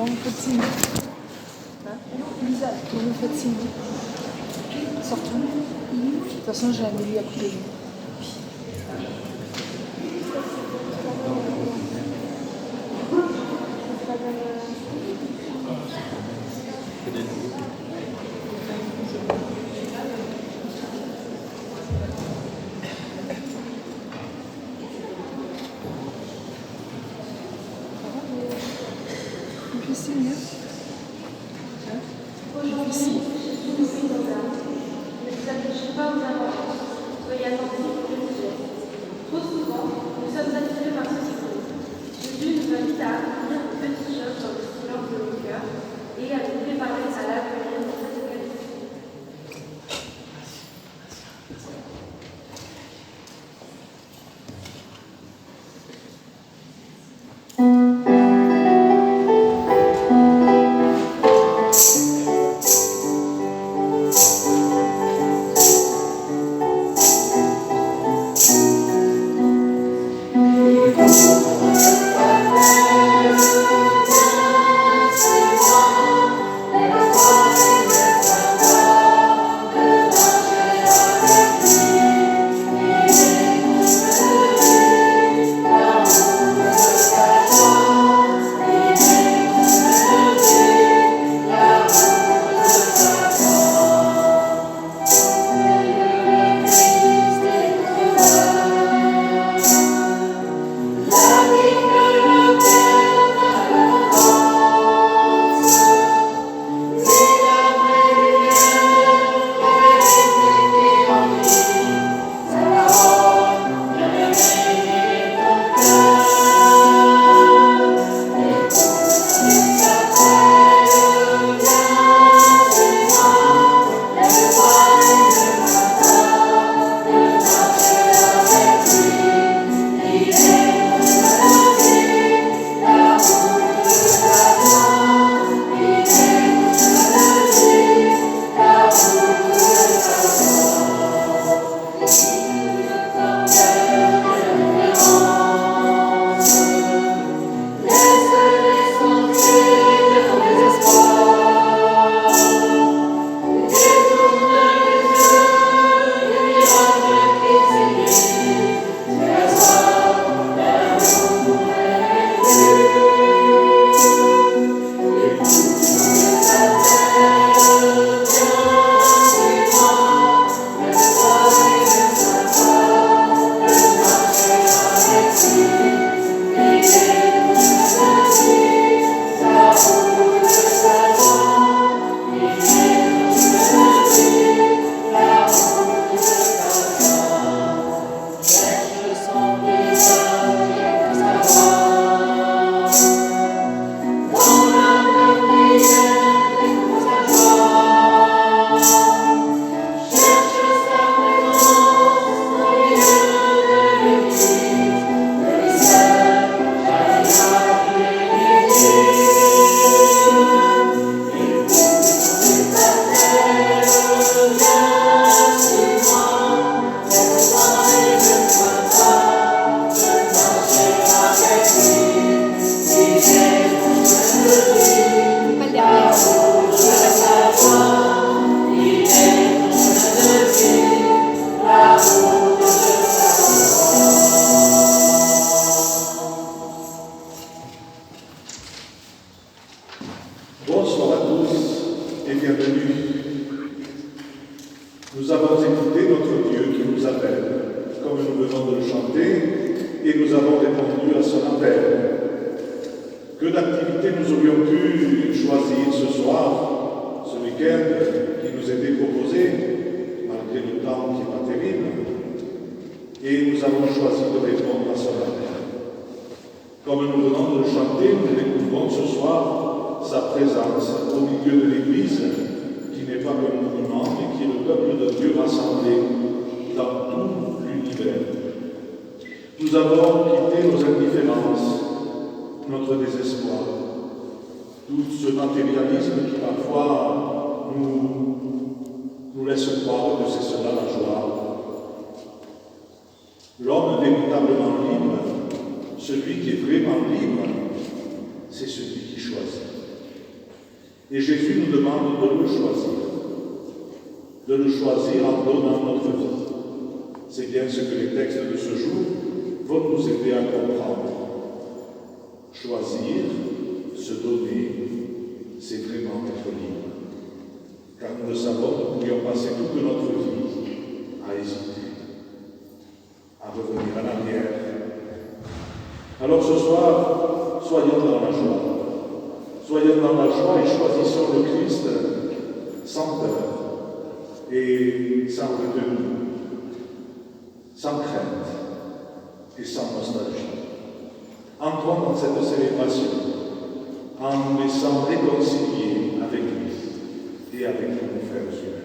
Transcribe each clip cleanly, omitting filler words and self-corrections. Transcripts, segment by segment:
on me fait signe. Hein Lisa, on me fait signe. Sortons. De toute façon, j'ai un début à côté de nous. On fait signe, hein On fait signe. Ne vous attachez pas aux apparences. Soyez attentifs aux petits gestes. Trop souvent, nous sommes attirés par ce qui compte. Jésus nous invite à accomplir de petites choses dans le silence de nos cœurs et à nous préparer à l'avenir de cette qualité. Bonsoir à tous et bienvenue. Nous avons écouté notre Dieu qui nous appelle, comme nous venons de le chanter, et nous avons répondu à son appel. Que d'activités nous aurions pu choisir ce soir, ce week-end qui nous était proposé, malgré le temps qui n'est pas terrible, et nous avons choisi de répondre à son appel. Comme nous venons de le chanter, nous découvrons ce soir sa présence au milieu de l'Église, qui n'est pas un monument, mais qui est le peuple de Dieu rassemblé dans tout l'univers. Nous avons quitté nos indifférences, notre désespoir, tout ce matérialisme qui parfois nous laisse croire que c'est cela la joie. L'homme véritablement libre, celui qui est vraiment libre, c'est celui qui choisit. Et Jésus nous demande de le choisir. De le choisir en donnant notre vie. C'est bien ce que les textes de ce jour vont nous aider à comprendre. Choisir, se donner, c'est vraiment être libre. Car nous le savons, nous pourrions passer toute notre vie à hésiter, à revenir en arrière. Alors ce soir, soyons dans la joie. Soyons dans la joie et choisissons le Christ sans peur et sans retenue, sans crainte et sans nostalgie. Entrons dans cette célébration en nous laissant réconcilier avec lui et avec nos frères humains.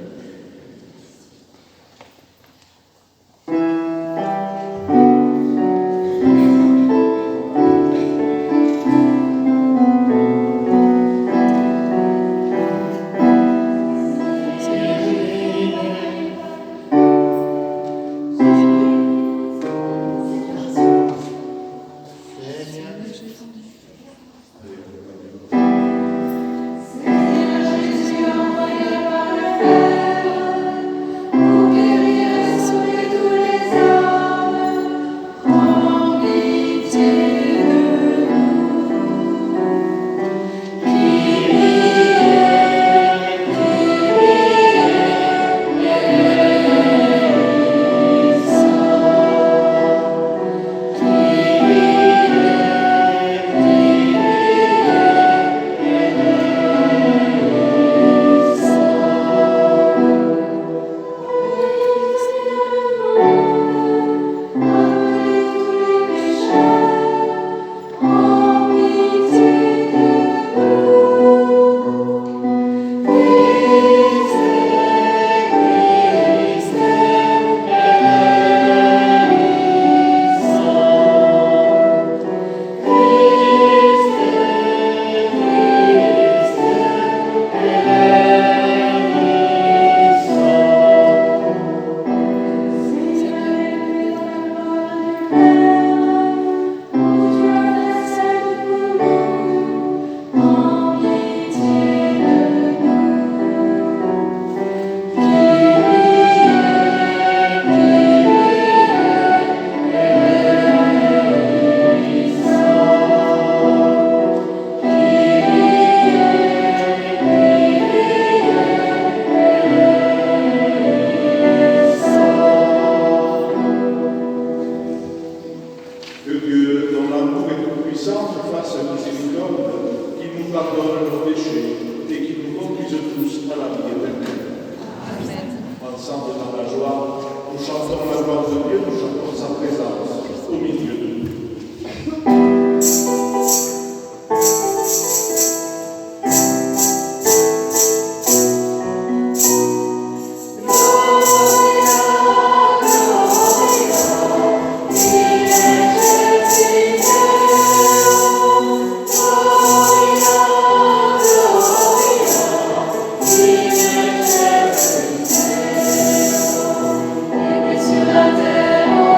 Sur la terre,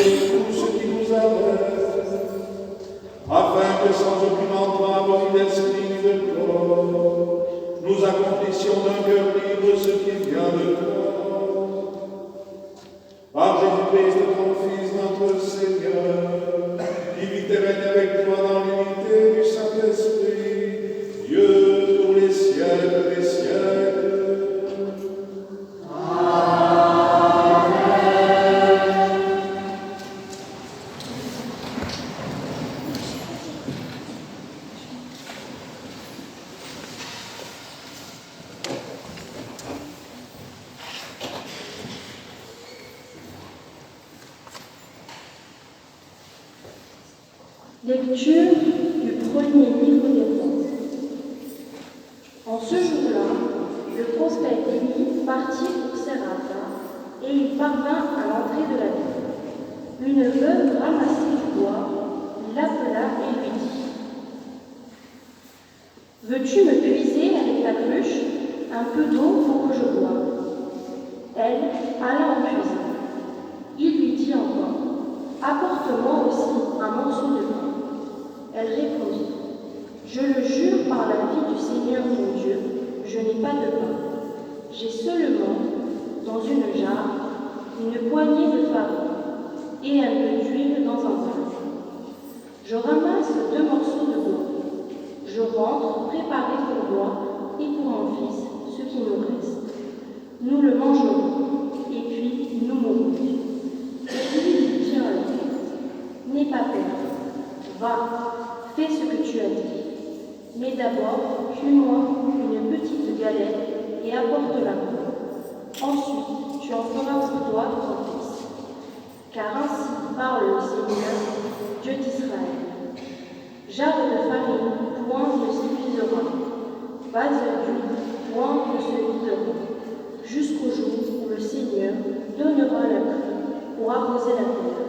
tout ce qui nous arrête, afin que sans aucune entrave ni d'esprit ni de corps, nous accomplissions d'un cœur libre ce qui vient de toi. Par Jésus-Christ, ton Fils, notre Seigneur, qui vit et règne avec toi dans l'unité du Saint-Esprit, Dieu pour les siècles des siècles. Lecture du premier livre des rois. En ce jour-là, le prophète Élie partit pour Serapha et il parvint à l'entrée de la ville. Une veuve ramassait du bois, il l'appela et lui dit : « Veux-tu me puiser avec ta cruche un peu d'eau pour que je boive ? » Elle alla en puiser. Il lui dit encore : « Apporte-moi aussi un morceau de pain. » Elle répondit : « Je le jure par la vie du Seigneur mon Dieu, je n'ai pas de pain. J'ai seulement, dans une jarre, une poignée de farine et un peu d'huile dans un vase. Je ramasse 2 morceaux de bois. Je rentre préparer pour moi et pour mon fils ce qui nous reste. Nous le mangerons et puis nous mourrons. » Et lui dit à lui : « N'aie pas peur. Va, fais ce que tu as dit. Mais d'abord, cuis-moi une petite galette et apporte-la moi. Ensuite, tu en feras pour toi ton fils. Car ainsi parle le Seigneur, Dieu d'Israël. Jarre de farine, point ne s'épuisera. Vase d'huile, point ne se videra. Jusqu'au jour où le Seigneur donnera la pluie pour arroser la terre. »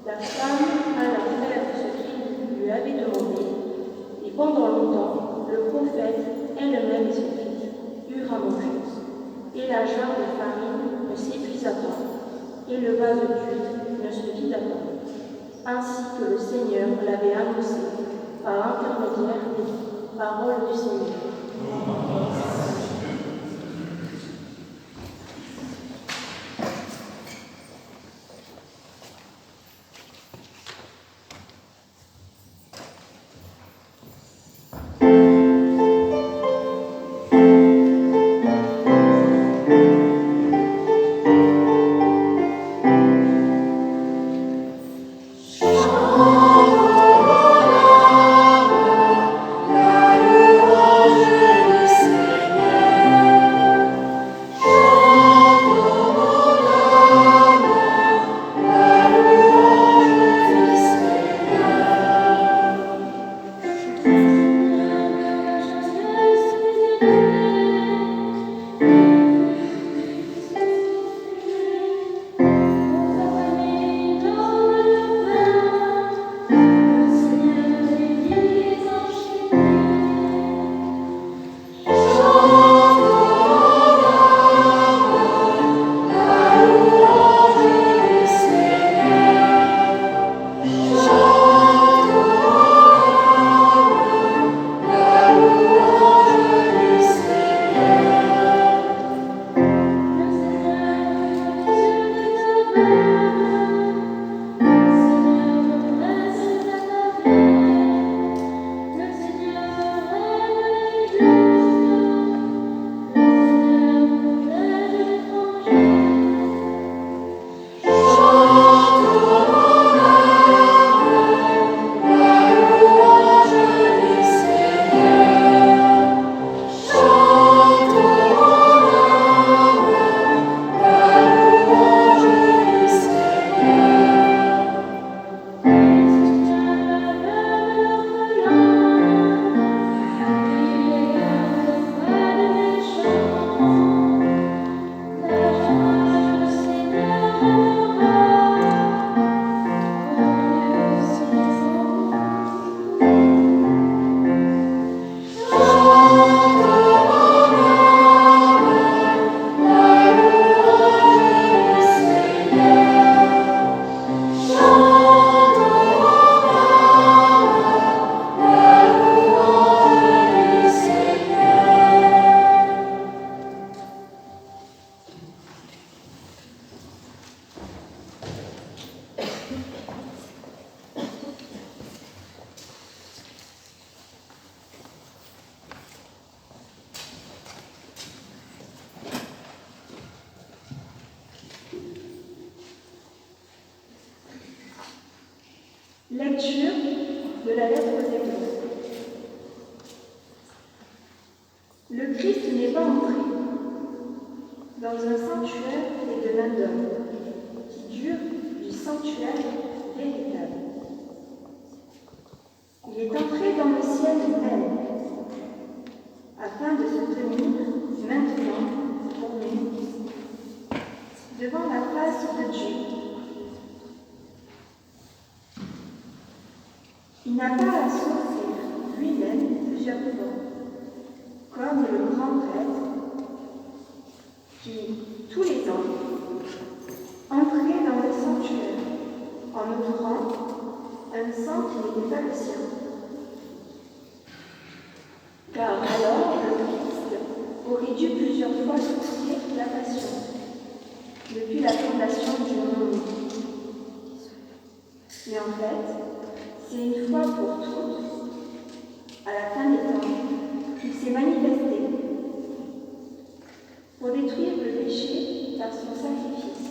La femme alla faire ce qu'il lui avait demandé, et pendant longtemps, le prophète, elle-même et son fils, eurent à manger. Et la jarre de farine ne s'épuisa pas, et le vase d'huile ne se vida pas, ainsi que le Seigneur l'avait annoncé par l'intermédiaire des paroles du Seigneur. Seigneur. Lecture de la lettre aux Hébreux. Le Christ n'est pas entré dans un sanctuaire fait de main d'homme, qui dure du sanctuaire véritable. Il est entré dans le ciel même, afin de se tenir maintenant pour nous, devant la face de Dieu. Il n'a pas à s'offrir lui-même plusieurs fois, comme le grand prêtre qui, tous les ans, entrait dans le sanctuaire en offrant un sang qui n'était pas le sien. Car alors le Christ aurait dû plusieurs fois souffrir la passion, depuis la fondation du monde. Mais en fait, c'est une fois pour toutes, à la fin des temps, qu'il s'est manifesté pour détruire le péché par son sacrifice.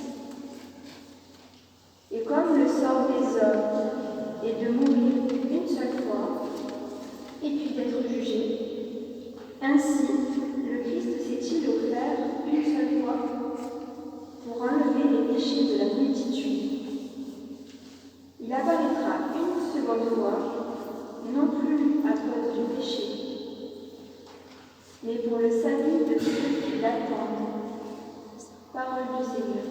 Et comme le sort des hommes est de mourir une seule fois, et puis d'être jugé, ainsi le Christ s'est-il offert une seule fois pour enlever les péchés de la multitude. Il apparaîtra une seconde fois, non plus à cause du péché, mais pour le salut de ceux qui l'attendent. Parole du Seigneur.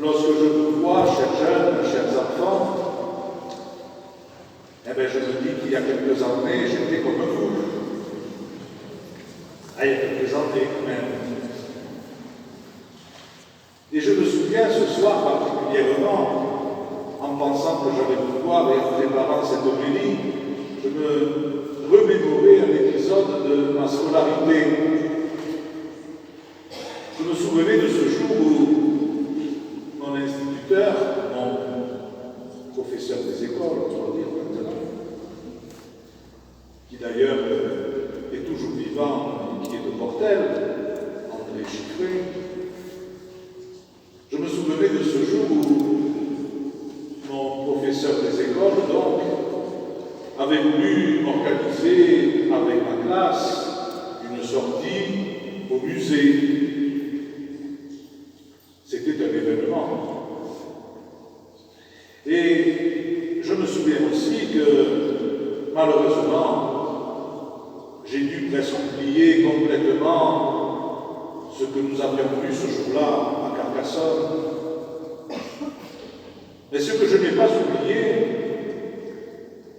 Lorsque je vous vois, chers jeunes, chers enfants, eh bien, je me dis qu'il y a quelques années, j'étais comme vous. Ah, il y a quelques années quand même. Et je me souviens ce soir particulièrement, en pensant que j'allais vous voir et en préparant cette homélie, je me remémorais un épisode de ma scolarité. Je me souvenais de ce jour où mon instituteur, mon professeur des écoles, on va dire maintenant, qui d'ailleurs est toujours vivant et qui est de Portel, André Chiffré, je me souvenais de ce jour où mon professeur des écoles, donc, avait voulu organiser avec ma classe une sortie au musée. C'était un événement. Et je me souviens aussi que, malheureusement, j'ai dû presque oublier complètement ce que nous avions vu ce jour-là à Carcassonne. Mais ce que je n'ai pas oublié,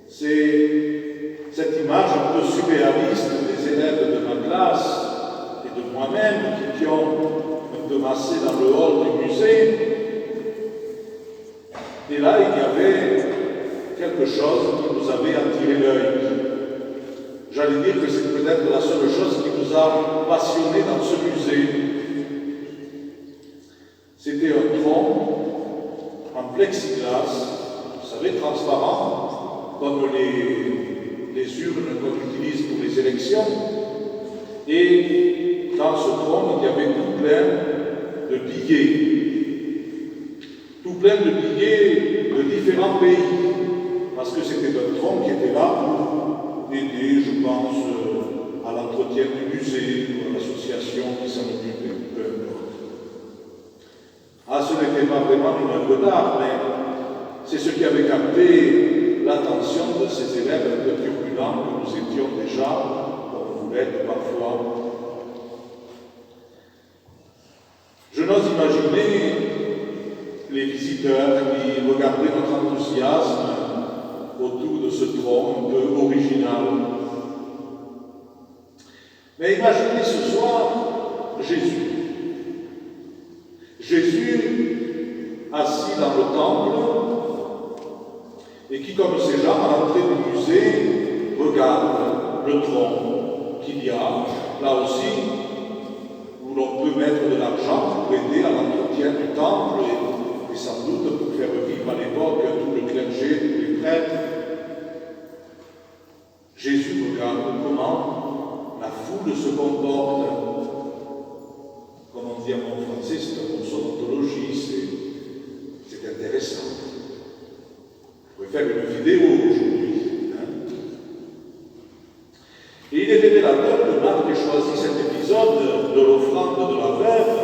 c'est cette image un peu surréaliste des élèves de ma classe et de moi-même qui ont un peu massé dans le hall du musée. Et là, il y avait quelque chose qui nous avait attiré l'œil. J'allais dire que c'est peut-être la seule chose qui nous a passionnés dans ce musée. C'était un tronc en plexiglas, vous savez, transparent, comme les urnes qu'on utilise pour les élections. Et dans ce tronc, il y avait tout plein de billets. Tout plein de billets de différents pays. Parce que c'était un tronc qui était là pour aider, je pense, à l'entretien du musée ou à l'association qui s'en occupait, peu importe. Ah, ce n'était pas vraiment une œuvre d'art, mais c'est ce qui avait capté l'attention de ces élèves un peu turbulents que nous étions déjà, comme vous l'êtes parfois. Je n'ose imaginer les visiteurs qui regardaient notre enthousiasme autour de ce tronc un peu original. Mais imaginez ce soir Jésus. Jésus assis dans le temple et qui, comme ces gens à l'entrée du musée, regarde le tronc qu'il y a, là aussi, où l'on peut mettre de l'argent pour aider à l'entretien du temple et sans doute pour faire vivre à l'époque tout le clergé, tous les prêtres. Jésus regarde comment la foule se comporte. Comme on dit en bon français, c'est un morceau d'anthologie, c'est intéressant. On pourrait faire une vidéo aujourd'hui. Et il est révélateur que Marc ait choisi cet épisode de l'offrande de la veuve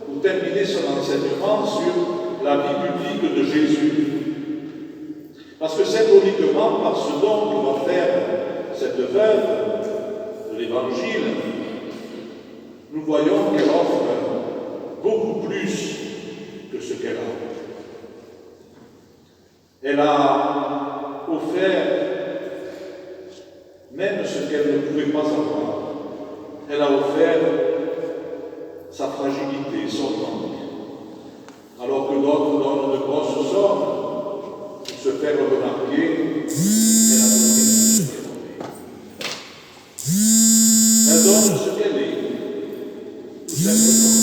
pour terminer son enseignement sur la vie publique de Jésus. Parce que symboliquement, par ce don que va faire cette veuve de l'Évangile, nous voyons qu'elle offre beaucoup plus que ce qu'elle a. Elle a offert même ce qu'elle ne pouvait pas avoir. Elle a offert sa fragilité, son manque. Alors que d'autres donnent de grosses sommes pour se faire remarquer, elle a donné ce qu'elle avait. Elle donne ce qu'elle est, tout simplement.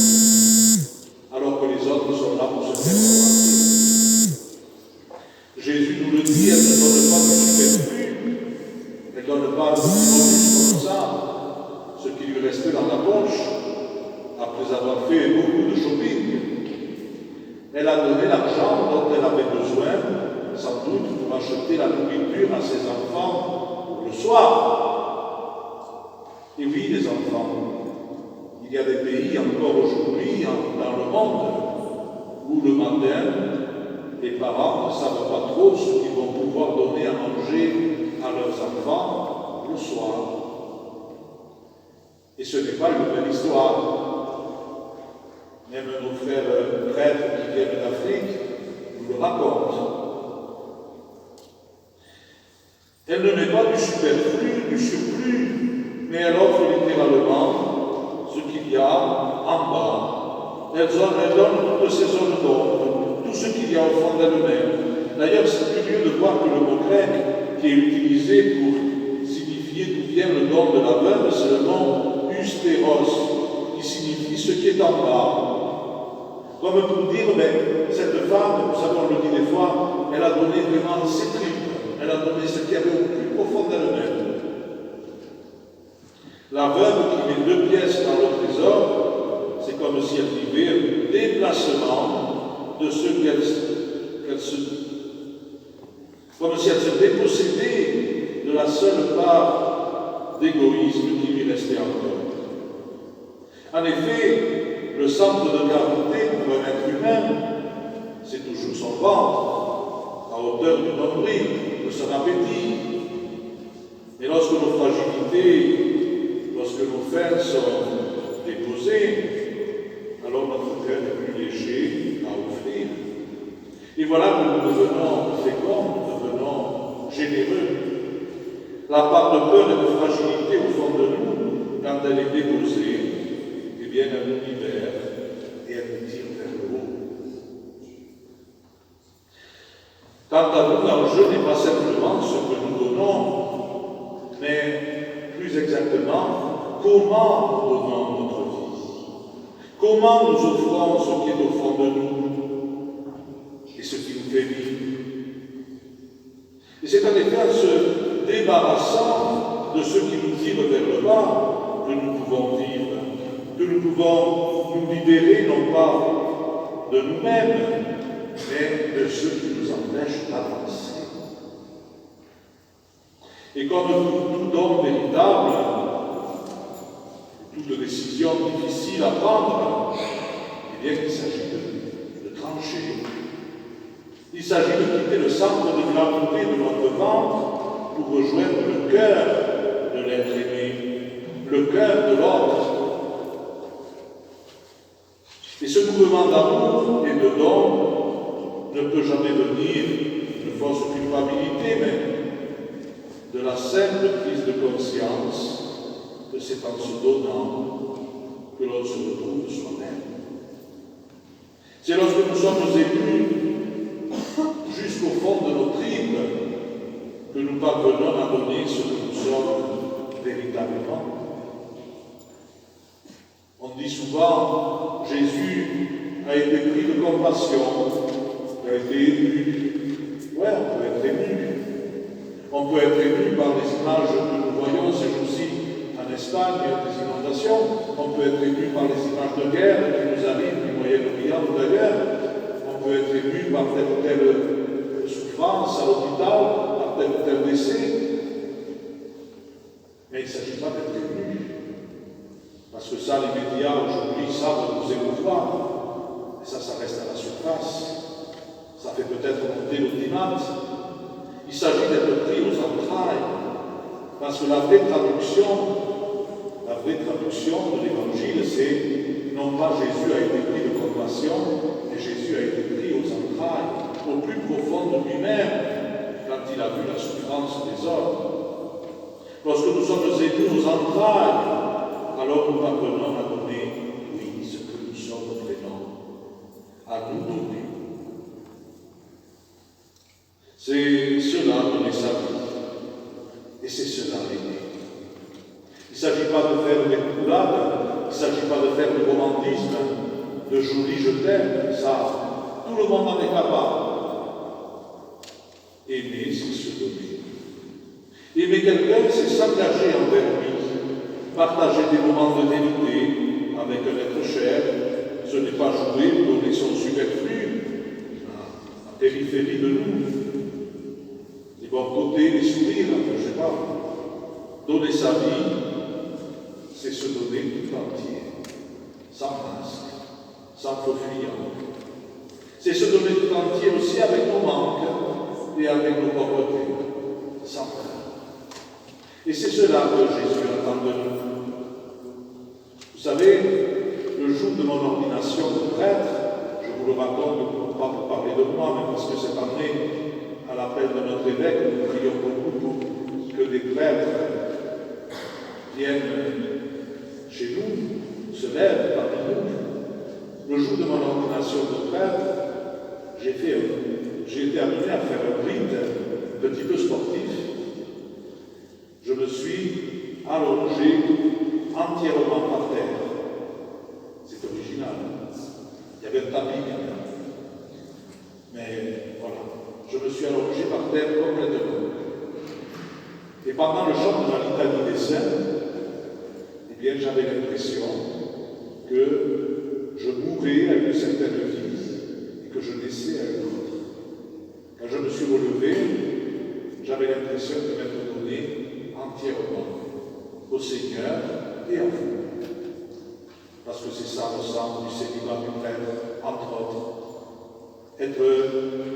Alors que les autres sont là pour se faire remarquer. Jésus nous le dit, elle ne donne pas du superflu, elle ne donne pas du bonus comme ça, ce qui lui restait dans la poche, après avoir fait beaucoup de shopping. Elle a donné l'argent dont elle avait besoin, sans doute pour acheter la nourriture à ses enfants pour le soir. Et oui, les enfants, il y a des pays encore aujourd'hui dans le monde où le matin, les parents ne savent pas trop ce qu'ils vont pouvoir donner à manger à leurs enfants le soir. Et ce n'est pas une belle histoire. Même nos frères prêtres qui viennent d'Afrique nous le racontent. Elle ne met pas du superflu, du surplus, mais elle offre littéralement ce qu'il y a en bas. Elle donne toutes ces zones d'ombre, tout ce qu'il y a au fond d'elle-même. D'ailleurs, c'est curieux de voir que le mot grec qui est utilisé pour signifier d'où vient le don de la veuve, c'est le mot ustéros, qui signifie ce qui est en bas. Comme pour dire, mais cette femme, vous savez, on le dit des fois, elle a donné vraiment ses tripes. Elle a donné ce qu'il y avait au plus profond d'elle-même. La veuve qui met 2 pièces dans le trésor, c'est comme si elle vivait un déplacement de ce qu'elle se... Comme si elle se dépossédait de la seule part d'égoïsme qui lui restait encore. En effet, le centre de gravité pour un être humain, c'est toujours son ventre, à hauteur du nombril, de son appétit. Et lorsque nos fragilités, lorsque nos fers sont déposées, alors notre cœur est plus léger à offrir. Et voilà que nous devenons féconds, nous devenons généreux. La part de peur et de fragilité au fond de nous, quand elle est déposée, eh bien elle nous libère et elle nous tire vers le haut. Quant à nous, l'enjeu n'est pas simplement ce que nous donnons, mais plus exactement, comment nous donnons notre vie. Comment nous offrons ce qui est au fond de nous et ce qui nous fait vivre. Et c'est en effet en se débarrassant de ce qui nous tire vers le bas que nous pouvons vivre, que nous pouvons nous libérer non pas de nous-mêmes, mais de ce qui nous empêche d'avancer. Et comme tout don véritable, toute décision difficile à prendre, eh bien il s'agit de trancher. Il s'agit de quitter le centre de gravité de notre ventre pour rejoindre le cœur de l'être aimé, le cœur de l'autre. Et ce mouvement d'amour et de don ne peut jamais venir de fausse culpabilité, mais de la simple prise de conscience que c'est en se donnant que l'on se retrouve soi-même. C'est lorsque nous sommes émus jusqu'au fond de nos tripes que nous parvenons à donner ce que nous sommes véritablement. On dit souvent, Jésus a été pris de compassion, a été ému. Ouais, on peut être ému. On peut être ému par les images que nous voyons ces jours-ci en Espagne, des inondations. On peut être ému par les images de guerre qui nous arrivent du Moyen-Orient ou d'ailleurs. On peut être ému par telle ou telle souffrance à l'hôpital, par tel ou tel décès. Mais il ne s'agit pas d'être ému. Parce que ça, les médias aujourd'hui savent nous émouvoir. Et ça reste à la surface. Ça fait peut-être monter l'audimat. Il s'agit d'être pris aux entrailles. Parce que la vraie traduction de l'évangile, c'est non pas Jésus a été pris de compassion, mais Jésus a été pris aux entrailles, au plus profond de lui-même, quand il a vu la souffrance des hommes. Lorsque nous sommes émus aux entrailles, alors nous parvenons à donner, oui, ce que nous sommes vraiment, à nous donner. C'est cela donner sa vie, et c'est cela l'aimer. Il ne s'agit pas de faire des coulades, il ne s'agit pas de faire du romantisme, de joli je t'aime, ça, tout le monde en est capable. Aimer, c'est se donner. Aimer quelqu'un, c'est s'engager envers lui. Partager des moments de vérité avec un être cher, ce n'est pas jouer, donner son superflu, en périphérie de nous. Les bons côtés, les sourires, je ne sais pas. Donner sa vie, c'est se donner tout entier, sans masque, sans faux fuyant. C'est se donner tout entier aussi avec nos manques et avec nos pauvretés, sans peur. Et c'est cela que Jésus attend de nous. Vous savez, le jour de mon ordination de prêtre, je vous le raconte, pas pour parler de moi, mais parce que cette année, à l'appel de notre évêque, nous prions beaucoup pour que des prêtres viennent chez nous, se lèvent parmi nous. Le jour de mon ordination de prêtre, j'ai été amené à faire un rite un petit peu sportif. Je me suis allongé entièrement par terre. C'est original. Il y avait un tapis quand même. Mais voilà, je me suis allongé par terre complètement. Et pendant le chant de la litanie des saints, eh bien, j'avais l'impression que je mourais à une certaine vie et que je naissais à une autre. Quand je me suis relevé, j'avais l'impression de m'être donné entièrement au Seigneur et à vous. Parce que c'est ça le sens du célibat du prêtre, entre autres. Être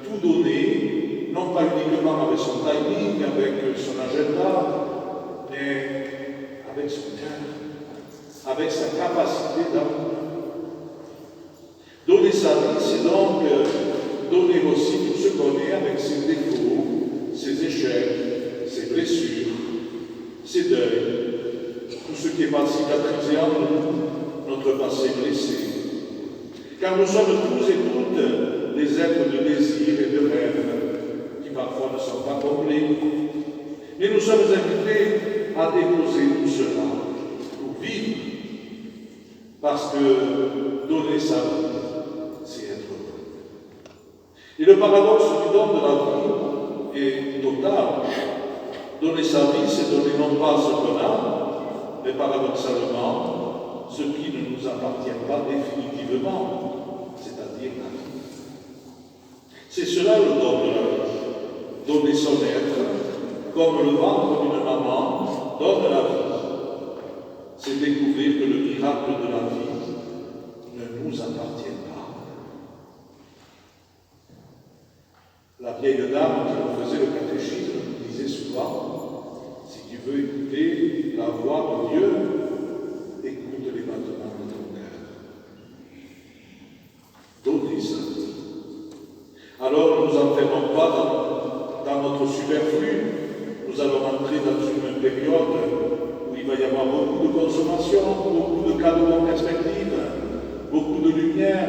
tout donné, non pas uniquement avec son timing, avec son agenda, mais avec son cœur, avec sa capacité d'amour. Donner sa vie, c'est donc donner aussi tout ce qu'on est avec ses défauts, ses échecs, ses blessures, ses deuils, tout ce qui est pas cicatrisé en nous, notre passé blessé. Car nous sommes tous et toutes des êtres de désir et de rêve qui parfois ne sont pas comblés. Mais nous sommes invités à déposer tout cela pour vivre. Parce que donner sa vie, c'est être heureux. Et le paradoxe du don de la vie est total. Donner sa vie, c'est donner non pas ce qu'on a, mais paradoxalement, ce qui ne nous appartient pas définitivement, c'est-à-dire la vie. C'est cela le don de la vie. Donner son être, comme le ventre d'une maman donne la vie. C'est découvrir que le miracle de la vie ne nous appartient pas. La vieille dame qui nous faisait le catéchisme nous disait souvent, si tu veux écouter la voix de Dieu, écoute les battements de ton cœur. Donnez sa vie. Alors ne nous enfermons pas dans notre superflu. Nous allons entrer dans une période où il va y avoir beaucoup de consommation, beaucoup de cadeaux en perspective, beaucoup de lumière,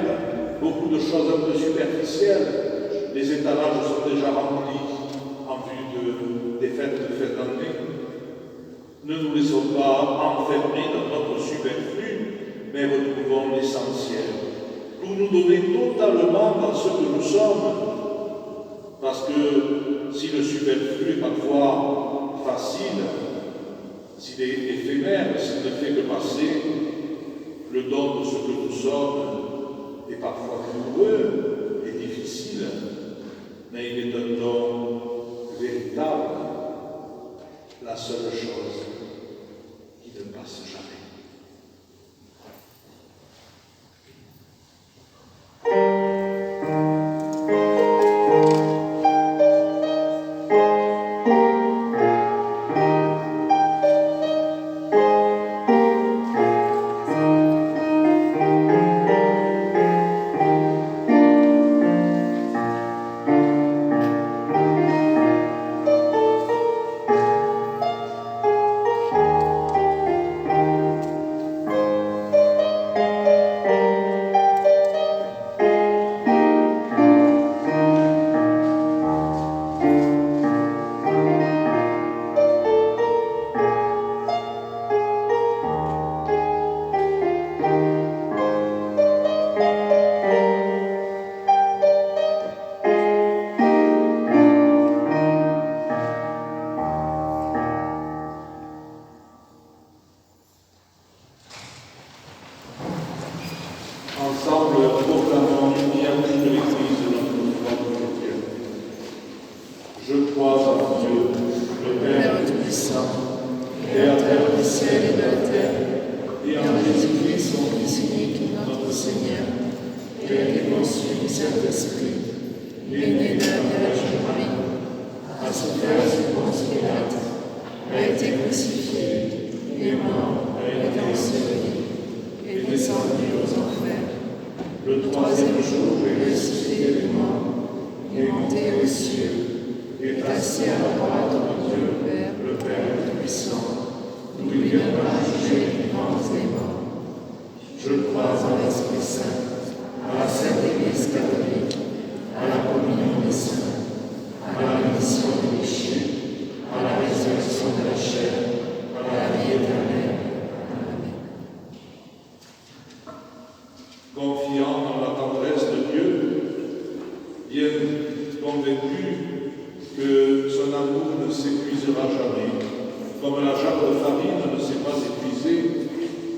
beaucoup de choses un peu superficielles. Les étalages sont déjà remplis en vue des fêtes de fin d'année. Ne nous laissons pas enfermer dans notre superflu, mais retrouvons l'essentiel pour nous donner totalement dans ce que nous sommes. Parce que si le superflu est parfois facile, s'il est éphémère, s'il ne fait que passer, le don de ce que nous sommes est parfois douloureux et difficile, mais il est un don véritable, la seule chose qui ne passe jamais. Ensemble, proclamons l'union de l'Église de notre foi chrétienne. Je crois en Dieu, le Père Tout-Puissant, Créateur du ciel et de la terre, et en Jésus-Christ, son Fils unique, notre Seigneur, qui a été conçu du Saint-Esprit, né de la Vierge Marie, a souffert sous Ponce Pilate, a été crucifié, est mort, a été enseveli, est descendu aux enfers. le troisième jour, ressuscité des morts, est monté aux cieux, est assis à la droite de Dieu, le Père Tout-Puissant, d'où il viendra juger les vivants et les morts. Je crois en l'Esprit Saint, à la Sainte Église catholique, à la communion des saints, à la rémission des péchés, à la résurrection de la chair, à la vie éternelle. Amen. Confiant dans la tendresse de Dieu, bien convaincu que son amour ne s'épuisera jamais, comme la jarre de farine ne s'est pas épuisée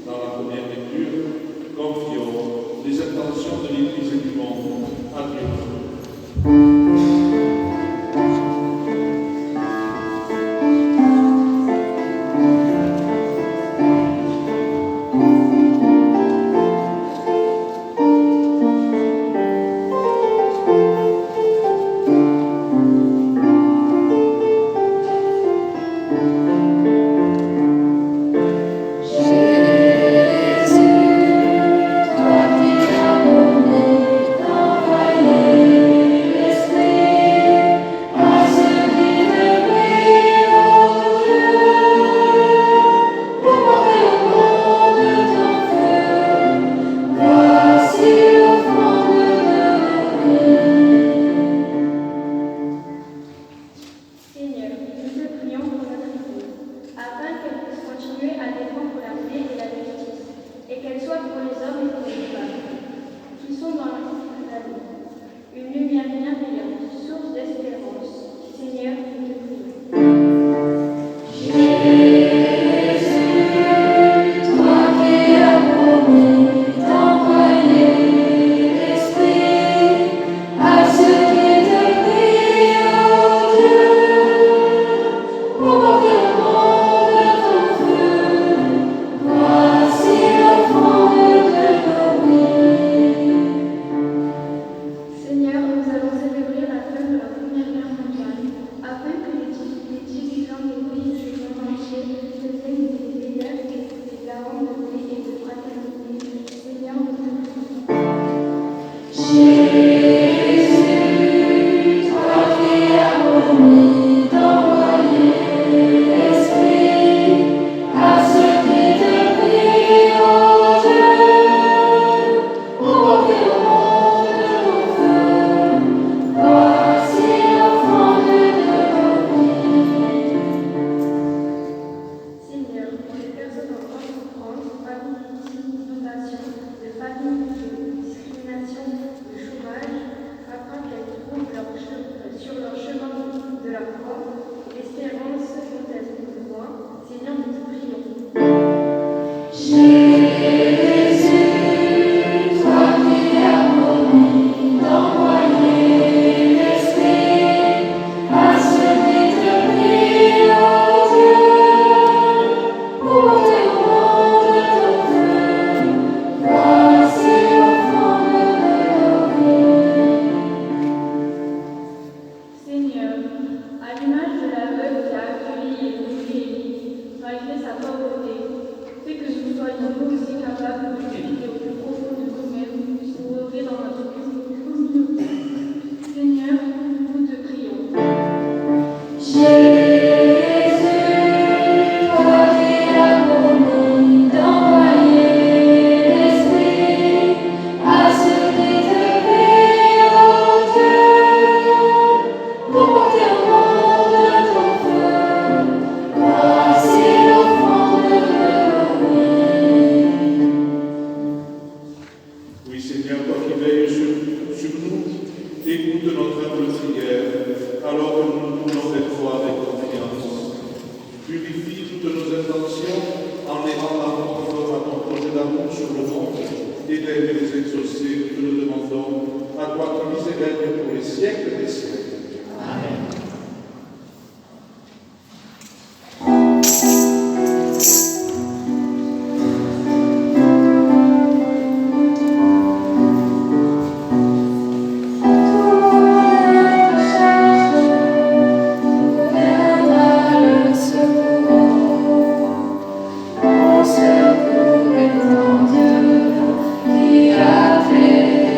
dans la première lecture, confions les intentions de l'Église et du monde à Dieu. Secours est en Dieu qui a fait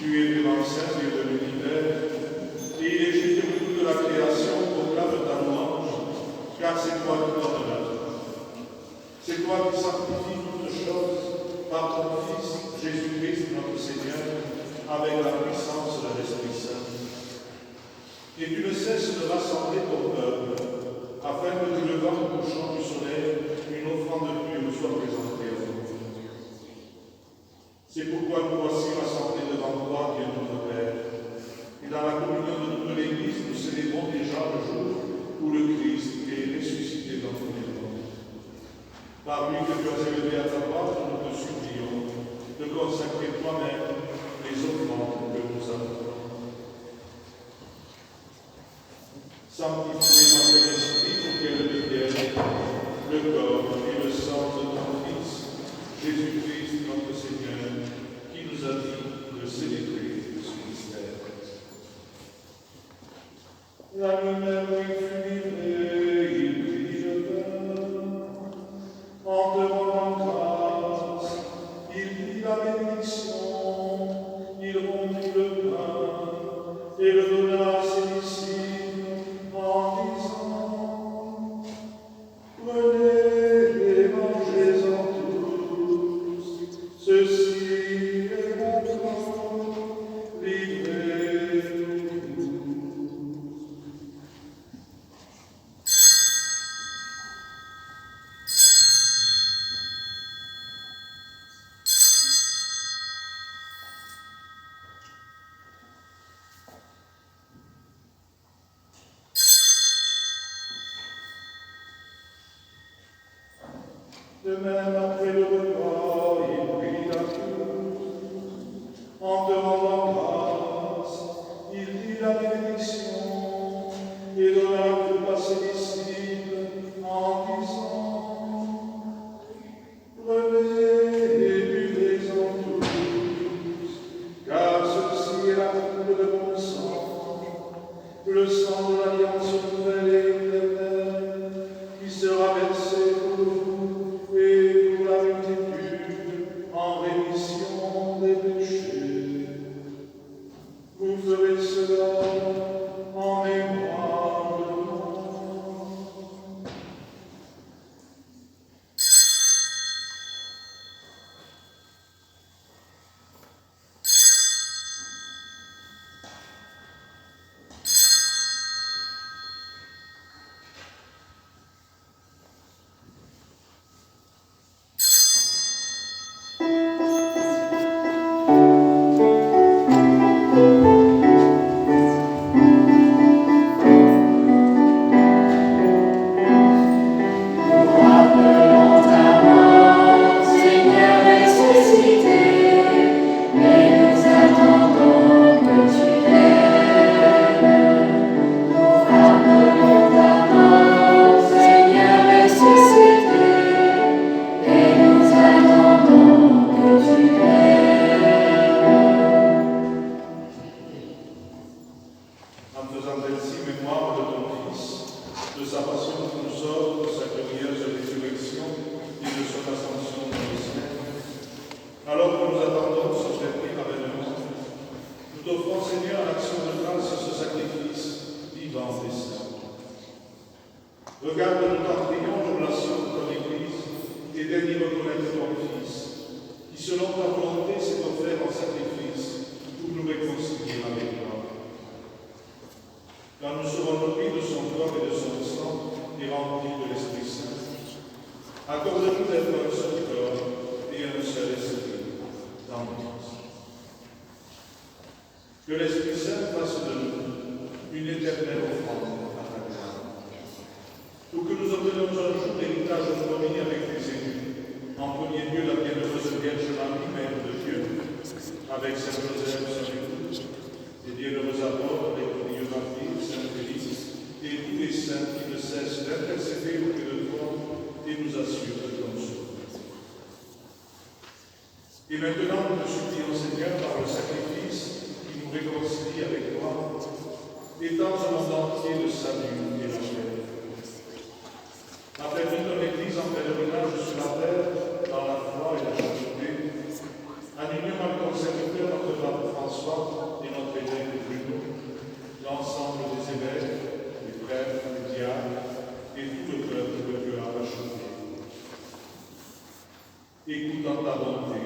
Tu es le ancien Dieu de l'univers, et il est juste que toute la création proclame ta louange, car c'est toi qui donnes la vie. C'est toi qui sanctifies toutes choses par ton Fils, Jésus-Christ, notre Seigneur, avec la puissance de l'Esprit Saint. Et tu ne cesses de rassembler ton peuple, afin que du levant au couchant du soleil, une offrande pure soit présentée à toi. C'est pourquoi nous voici rassemblés devant toi, Dieu notre Père. Et dans la communion de toute l'Église, nous célébrons déjà le jour où le Christ est ressuscité d'entre les morts. Par lui que tu as élevé à ta droite, nous te supplions de consacrer toi-même les offrandes que nous avons. Sanctifié par ton esprit pour qu'elle devienne le corps et le sang de ton Fils, Jésus-Christ, notre Seigneur, qui nous a dit de célébrer ce mystère. La lumière lui fut livrée, il prit le pain, en te rendant grâce, il prit la bénédiction, il rompit le pain et le donna à ses disciples, en disant: Prenez et mangez-en tous, ceci est mon corps, livré pour vous. De même, après le repas, il prit la coupe. En te rendant grâce, il dit la bénédiction et donna la coupe à ses disciples en disant: Prenez et buvez-en tous, car ceci est la coupe de mon sang, le sang de l'alliance nouvelle et éternelle, qui sera versé pour vous et pour la multitude en rémission des péchés. Vous ferez cela en mémoire de moi. En faisant ainsi mémoire de ton Fils, de sa passion qui nous sauve, de sa glorieuse résurrection et de son ascension dans le ciel. Alors que nous attendons ce dernier avènement, nous t'offrons, Seigneur, en action de grâce, ce sacrifice vivant et saint. Regarde nous t'en prions aux relations de ton Église et daignes reconnaître ton Fils, qui selon ta volonté s'est offert en sacrifice pour nous réconcilier avec toi. Quand nous serons nourris de son corps et de son sang et remplis de l'Esprit Saint, accorde-nous d'être un seul corps et un seul esprit dans notre vie. Que l'Esprit Saint fasse de nous une éternelle offrande à ta gloire. Pour que nous obtenions un jour l'héritage promis avec les élus, en premier lieu la bienheureuse Vierge Marie, Mère de Dieu, avec Saint Joseph, son époux, les bienheureux apôtres, les glorieux martyrs, Saint Félix, et tous les saints qui ne cessent d'intercéder auprès de toi et nous assurent de ton secours. Et maintenant, nous te supplions, Seigneur, par le sacrifice qui nous réconcilie avec toi, étends au monde entier le salut et la paix. Affermis ton Église en pèlerinage sur la terre, dans la foi et la charité, en union avec ton serviteur, notre pape François, François et notre évêque Bruno, l'ensemble des évêques, les prêtres, les diacres et tout le peuple que Dieu a racheté. Écoute en ta bonté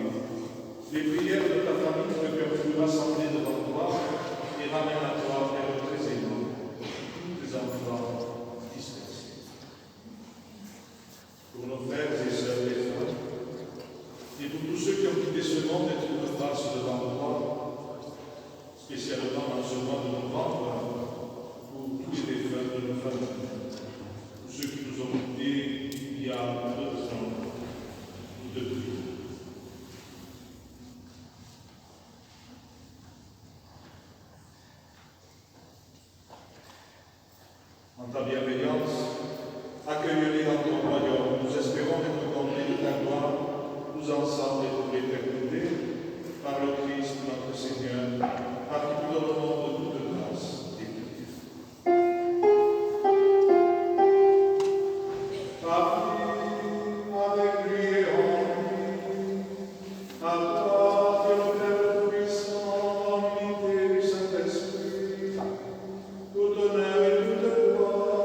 les prières de ta famille que tu as pu rassembler devant toi et ramène à toi, Père très aimant, tous tes enfants dispersés. Pour nos frères et sœurs les femmes, et pour tous ceux qui ont quitté ce monde et trouvent grâce devant toi, spécialement dans ce mois de novembre, pour tous les défunts de nos familles, tous ceux qui nous ont quittés il y a 2 ans ou depuis. En ta bienveillance, accueille-les dans ton royaume. Nous espérons être comblés de ta gloire, nous ensemble et pour l'éternité, par le Christ notre Seigneur, par qui nous donnons de toute grâce et de avec lui et en lui, à toi, Dieu le Père puissant, dans l'unité du Saint-Esprit, tout honneur et toute gloire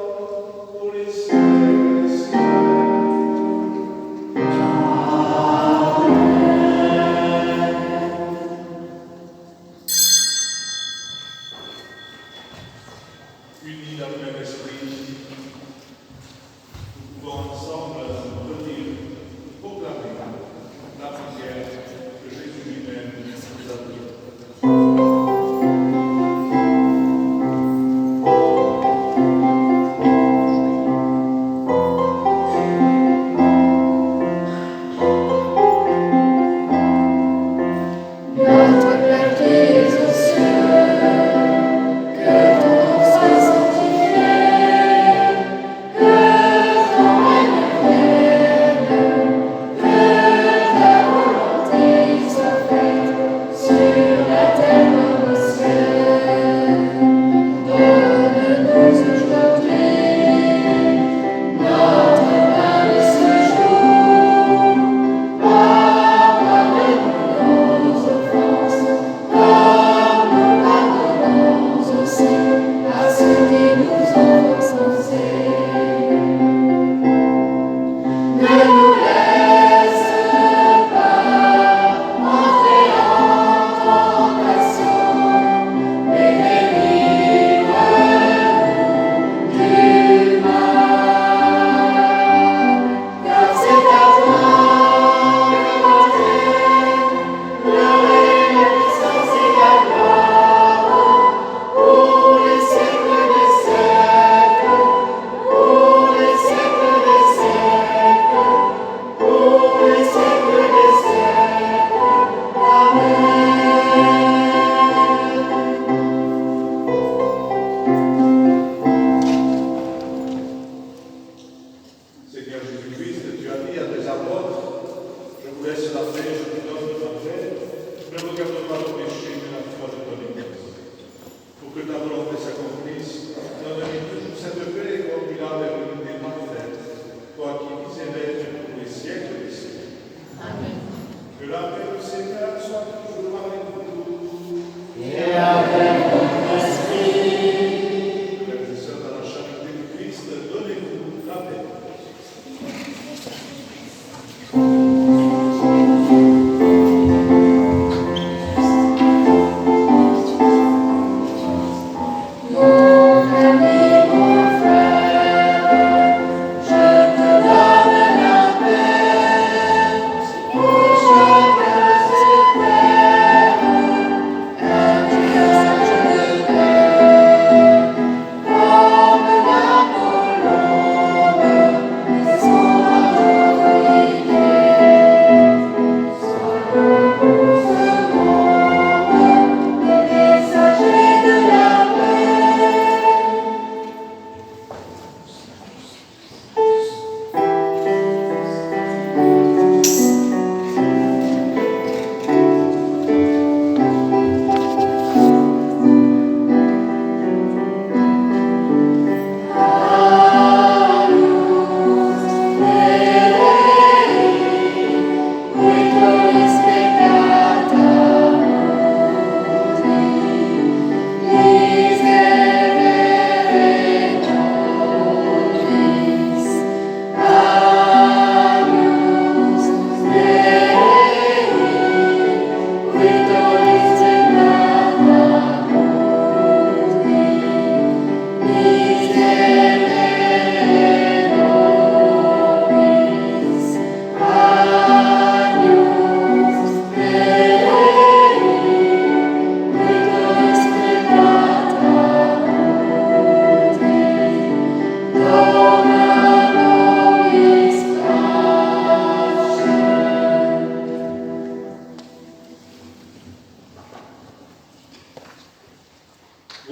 pour les siècles des siècles. Unis dans le même esprit, nous pouvons ensemble redire, proclamer la prière que Jésus lui-même nous a donnée. Notre Père qui es aux cieux, que ton nom soit sanctifié, que ton règne vienne, que ta volonté soit faite sur la terre comme au ciel. Donne-nous aujourd'hui notre pain de ce jour. Pardonne-nous nos offenses, comme nous pardonnons aussi à ceux qui nous ont offensés. Ne nous laisse pas entrer en tentation, mais délivre-nous du mal. Car c'est à toi le règne, la puissance et la gloire, pour les siècles des siècles, pour les siècles des siècles, pour les siècles des siècles. Amen. Seigneur Jésus-Christ, tu as dit à tes apôtres, je vous laisse la paix, je vous donne ma paix, ne regarde pas le péché, mais la foi de ton Église. Pour que ta volonté s'accomplisse, donne-lui toujours cette paix et conduis-la vers l'unité parfaite, toi qui vis et règnes pour les siècles des siècles. Amen. Que la paix du Seigneur soit toujours avec vous. Et avec ton esprit. Frères et sœurs, dans la charité du Christ, donnez-vous la paix. Amen.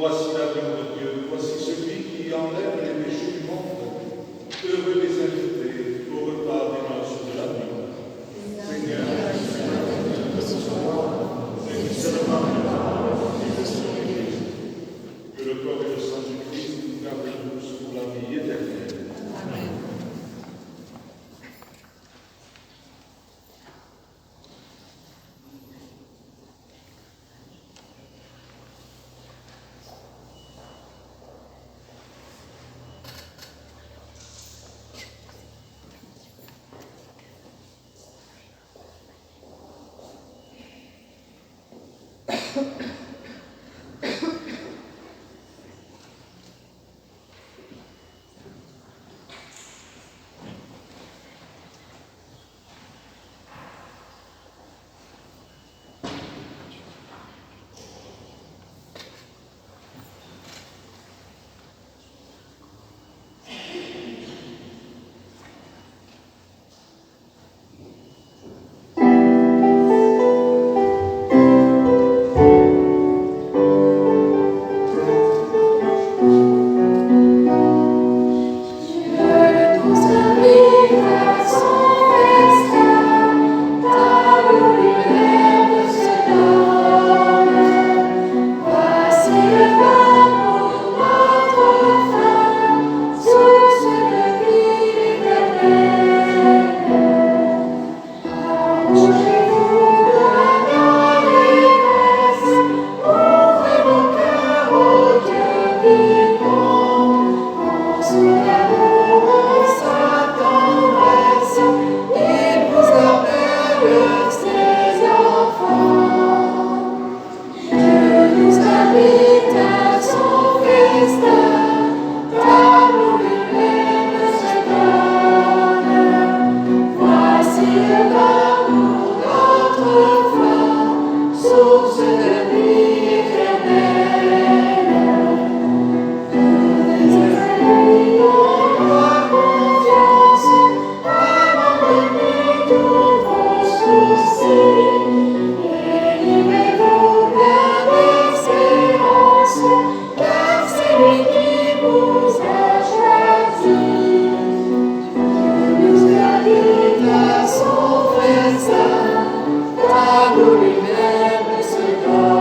Voici l'agneau de Dieu, voici celui qui enlève les péchés du monde. Heureux les invités au repas des noces de l'agneau. Seigneur, bénis seulement que le corps et le sang du Christ nous gardent tous pour la vie éternelle. Amen. Par lui-même se donne.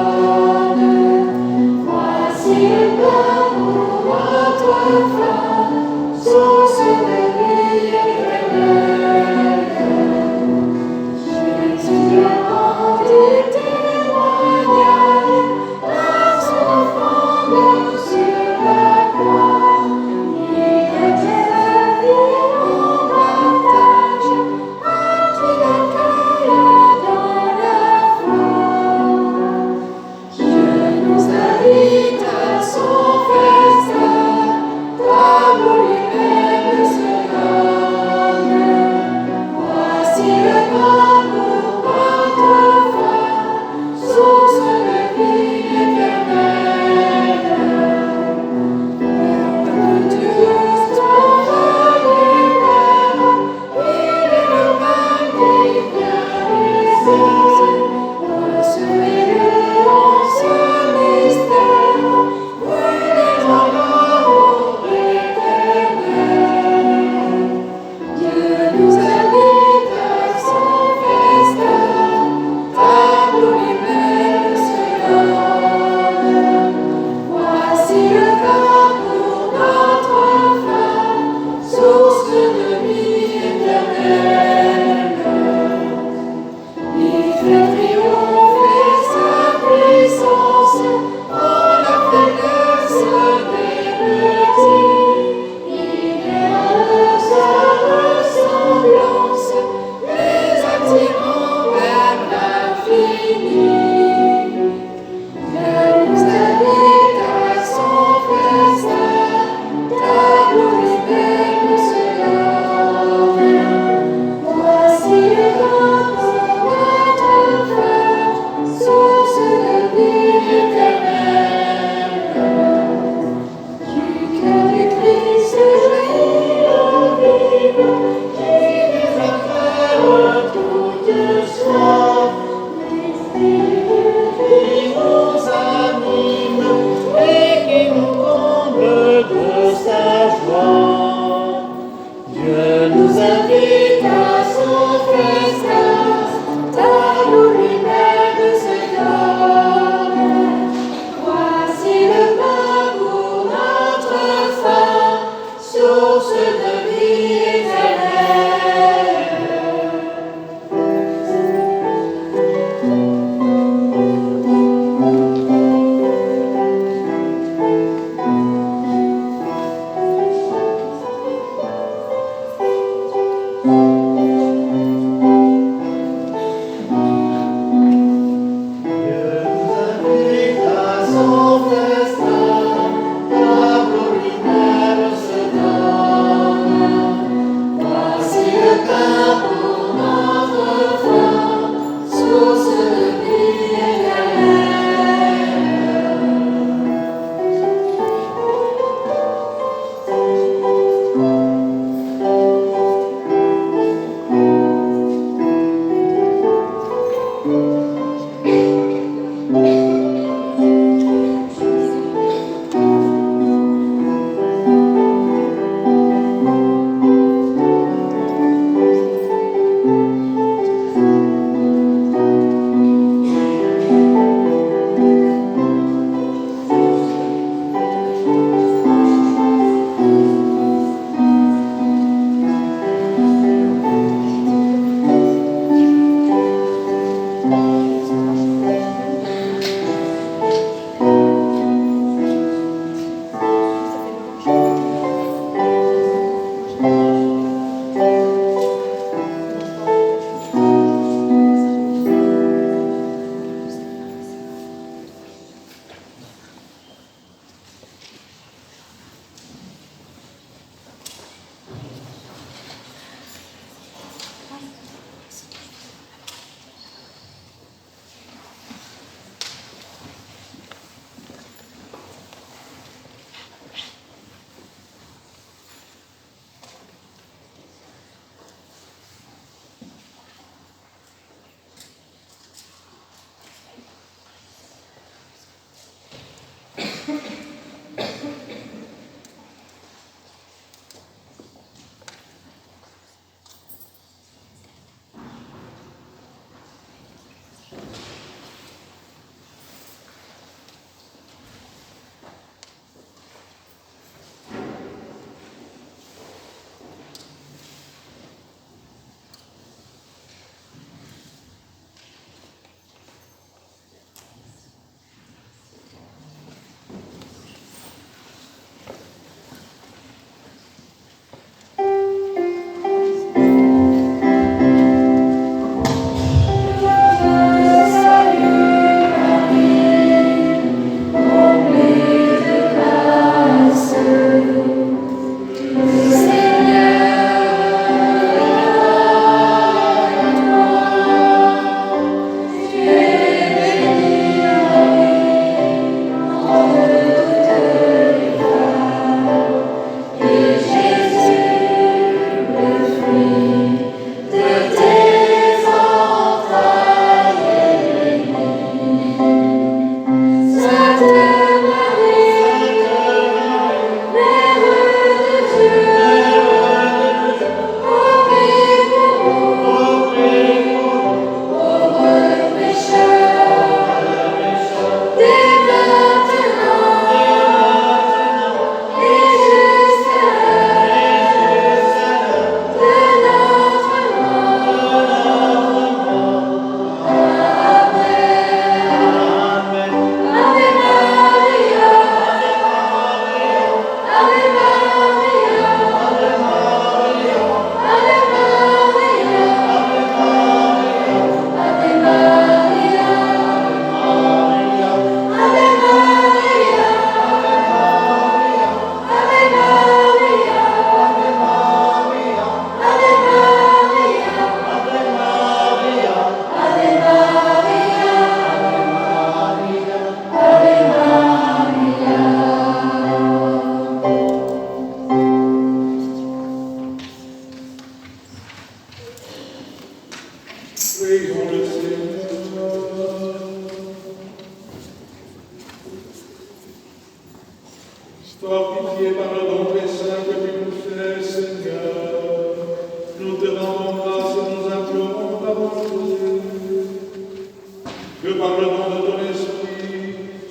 Sois pitié par le don très saint que tu nous fais, Seigneur.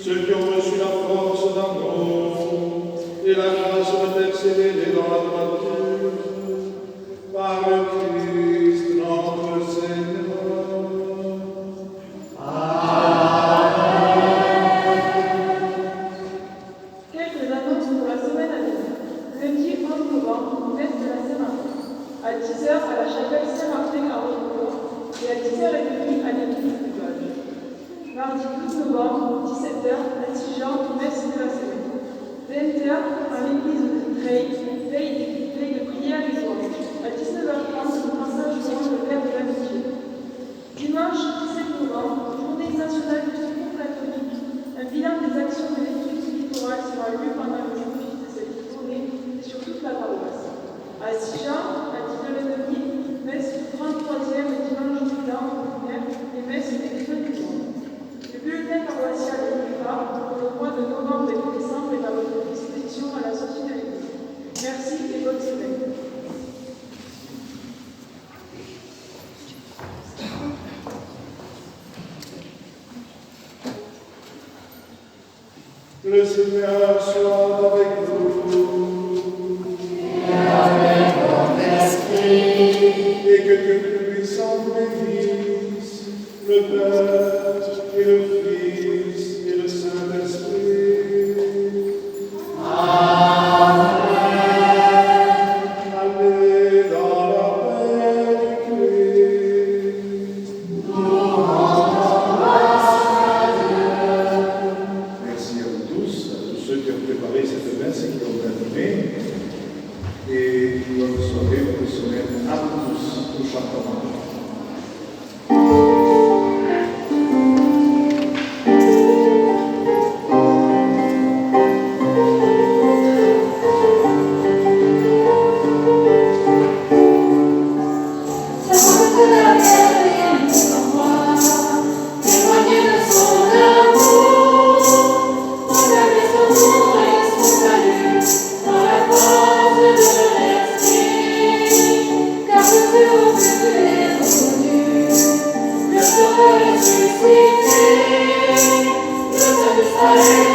ceux qui ont reçu la force d'amour et la grâce de persévérer dans la droiture, par le Christ notre Seigneur. Quelques annonces pour la semaine à venir. Lundi 11 novembre, messe de la Saint-Martin. À 10h à la chapelle Saint-Martin à Rochefort et à 10h30 à l'église du Vosges. Mardi 12 novembre, 17h, à Dijon, messe de la semaine. 20h à l'église de Creil, veille de prière et louange. À 19h30, le passage devant le Père de l'amitié. Dimanche 17 novembre, journée nationale du secours catholique. Un bilan des actions de l'équipe du littoral sera lu pendant le jour de cette journée et sur toute la paroisse. À Dijon, à 10h30, messe du 33e dimanche du bilan ordinaire et messe des besoins du monde. Le bulletin paroissial pour le mois de novembre et de décembre est à votre disposition à la sortie de l'église. Merci et bonne semaine. Le Seigneur soit avec vous. Et avec votre esprit. Et que Dieu Tout-Puissant vous bénisse, le Père et le Fils et le Saint-Esprit. Amen. Allez dans la paix du Christ. Nous rendons grâce à Dieu. Merci à vous tous, à tous ceux qui ont préparé cette messe et qui ont animé. Et bonne soirée, bonne semaine à tous, tout chantons. Ressuscité, le Saint-Esprit.